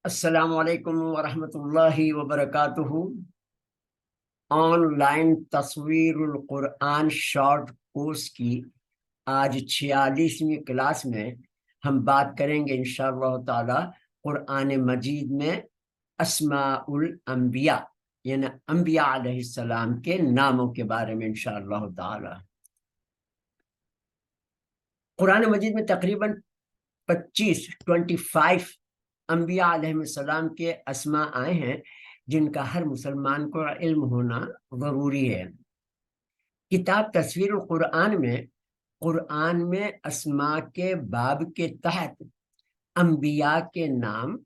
السلام علیکم ورحمۃ اللہ وبرکاتہ۔ آن لائن تصویر القرآن شارٹ کورس کی آج 46ویں کلاس میں ہم بات کریں گے انشاءاللہ تعالی قرآن مجید میں اسماء الانبیاء یعنی انبیاء علیہ السلام کے ناموں کے بارے میں انشاءاللہ تعالی۔ قرآن مجید میں تقریباً 25 انبیاء علیہ السلام کے اسماء آئے ہیں جن کا ہر مسلمان کو علم ہونا ضروری ہے۔ کتاب تصویر القرآن میں قرآن میں اسماء کے باب کے تحت انبیاء کے نام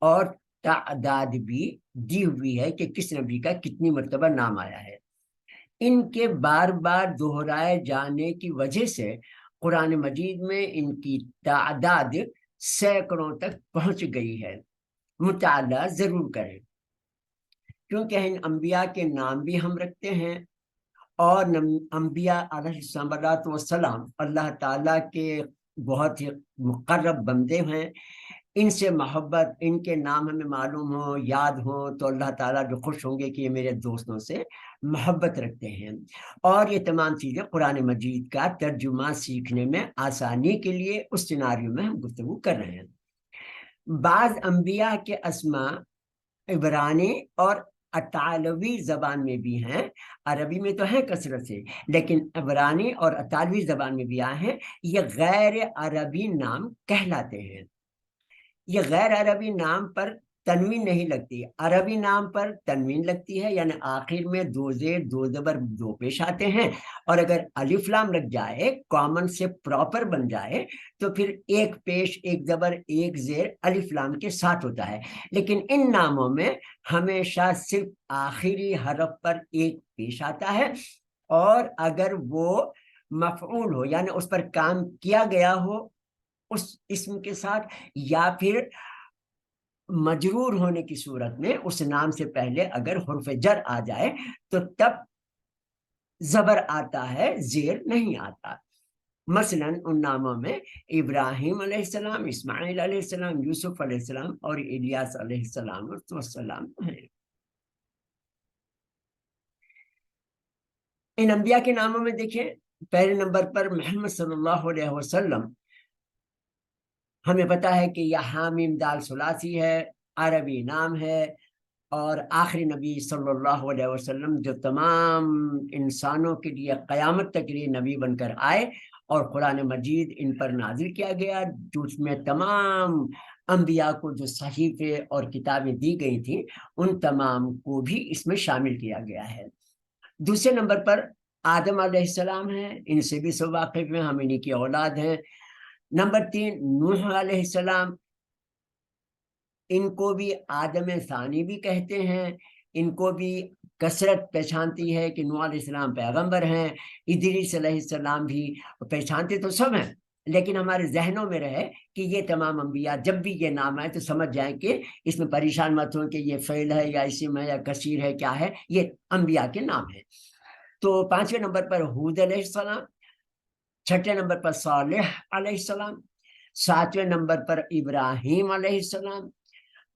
اور تعداد بھی دی ہوئی ہے کہ کس نبی کا کتنی مرتبہ نام آیا ہے۔ ان کے بار بار دہرائے جانے کی وجہ سے قرآن مجید میں ان کی تعداد سینکڑوں تک پہنچ گئی ہے۔ مطالعہ ضرور کریں کیونکہ ان انبیاء کے نام بھی ہم رکھتے ہیں اور انبیاء علیہ السلام اللہ تعالیٰ کے بہت ہی مقرب بندے ہیں۔ ان سے محبت، ان کے نام ہمیں معلوم ہو، یاد ہو تو اللہ تعالیٰ جو خوش ہوں گے کہ یہ میرے دوستوں سے محبت رکھتے ہیں۔ اور یہ تمام چیزیں قرآن مجید کا ترجمہ سیکھنے میں آسانی کے لیے اس سیناریو میں ہم گفتگو کر رہے ہیں۔ بعض انبیاء کے اسماء عبرانی اور اطالوی زبان میں بھی ہیں، عربی میں تو ہیں کثرت سے، لیکن عبرانی اور اطالوی زبان میں بھی آئے ہیں۔ یہ غیر عربی نام کہلاتے ہیں۔ یہ غیر عربی نام پر تنوین نہیں لگتی، عربی نام پر تنوین لگتی ہے، یعنی آخر میں دو زیر دو زبر دو پیش آتے ہیں، اور اگر الف لام لگ جائے کامن سے پراپر بن جائے تو پھر ایک پیش ایک زبر ایک زیر الف لام کے ساتھ ہوتا ہے۔ لیکن ان ناموں میں ہمیشہ صرف آخری حرف پر ایک پیش آتا ہے، اور اگر وہ مفعول ہو یعنی اس پر کام کیا گیا ہو اس اسم کے ساتھ، یا پھر مجرور ہونے کی صورت میں اس نام سے پہلے اگر حرف جر آ جائے تو تب زبر آتا ہے، زیر نہیں آتا۔ مثلا ان ناموں میں ابراہیم علیہ السلام، اسماعیل علیہ السلام، یوسف علیہ السلام اور الیاس علیہ السلام ہیں۔ ان انبیاء کے ناموں میں دیکھیں، پہلے نمبر پر محمد صلی اللہ علیہ وسلم، ہمیں پتا ہے کہ یہ حامیم دال ثلاثی ہے، عربی نام ہے، اور آخری نبی صلی اللہ علیہ وسلم جو تمام انسانوں کے لیے قیامت تک لیے نبی بن کر آئے، اور قرآن مجید ان پر نازل کیا گیا جس میں تمام انبیاء کو جو صحیفے اور کتابیں دی گئی تھیں ان تمام کو بھی اس میں شامل کیا گیا ہے۔ دوسرے نمبر پر آدم علیہ السلام ہیں، ان سے بھی سب واقف ہیں، ہم انہی کی اولاد ہیں۔ نمبر 3 نوح علیہ السلام، ان کو بھی آدم ثانی بھی کہتے ہیں، ان کو بھی کثرت پہچانتی ہے کہ نوح علیہ السلام پیغمبر ہیں۔ ادریس علیہ السلام بھی پہچانتے تو سب ہیں، لیکن ہمارے ذہنوں میں رہے کہ یہ تمام انبیاء جب بھی یہ نام آئے تو سمجھ جائیں کہ اس میں پریشان مت ہوں کہ یہ فعل ہے یا اسم ہے یا کثیر ہے، کیا ہے، یہ انبیاء کے نام ہیں۔ تو 5ویں نمبر پر ہود علیہ السلام، 6 نمبر پر صالح علیہ السلام، 7ویں نمبر پر ابراہیم علیہ السلام،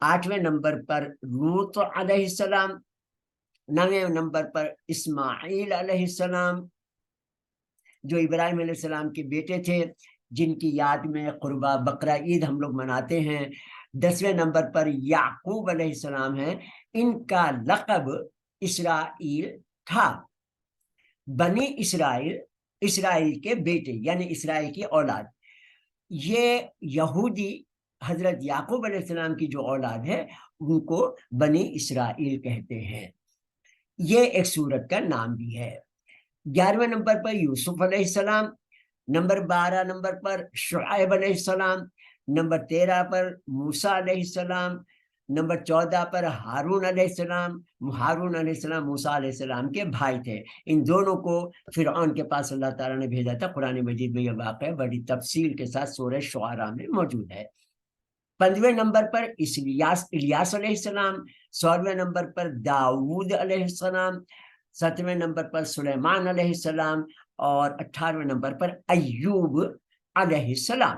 8ویں نمبر پر لوط علیہ السلام، 9ویں نمبر پر اسماعیل علیہ السلام جو ابراہیم علیہ السلام کے بیٹے تھے، جن کی یاد میں قربا بقرہ عید ہم لوگ مناتے ہیں۔ 10ویں نمبر پر یعقوب علیہ السلام ہیں، ان کا لقب اسرائیل تھا۔ بنی اسرائیل، اسرائیل کے بیٹے یعنی اسرائیل کی اولاد، یہ یہودی حضرت یعقوب علیہ السلام کی جو اولاد ہے ان کو بنی اسرائیل کہتے ہیں۔ یہ ایک سورت کا نام بھی ہے۔ 11ویں نمبر پر یوسف علیہ السلام، نمبر 12 نمبر پر شعیب علیہ السلام، نمبر 13 پر موسیٰ علیہ السلام، نمبر 14 پر ہارون علیہ السلام۔ ہارون علیہ السلام موسیٰ علیہ السلام کے بھائی تھے، ان دونوں کو فرعون کے پاس اللہ تعالیٰ نے بھیجا تھا۔ قرآن مجید میں یہ واقعہ بڑی تفصیل کے ساتھ سورہ شعراء میں موجود ہے۔ 15ویں نمبر پر الیاس علیہ السلام، 16ویں نمبر پر داؤد علیہ السلام، 17ویں نمبر پر سلیمان علیہ السلام، اور 18ویں نمبر پر ایوب علیہ السلام۔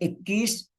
21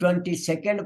22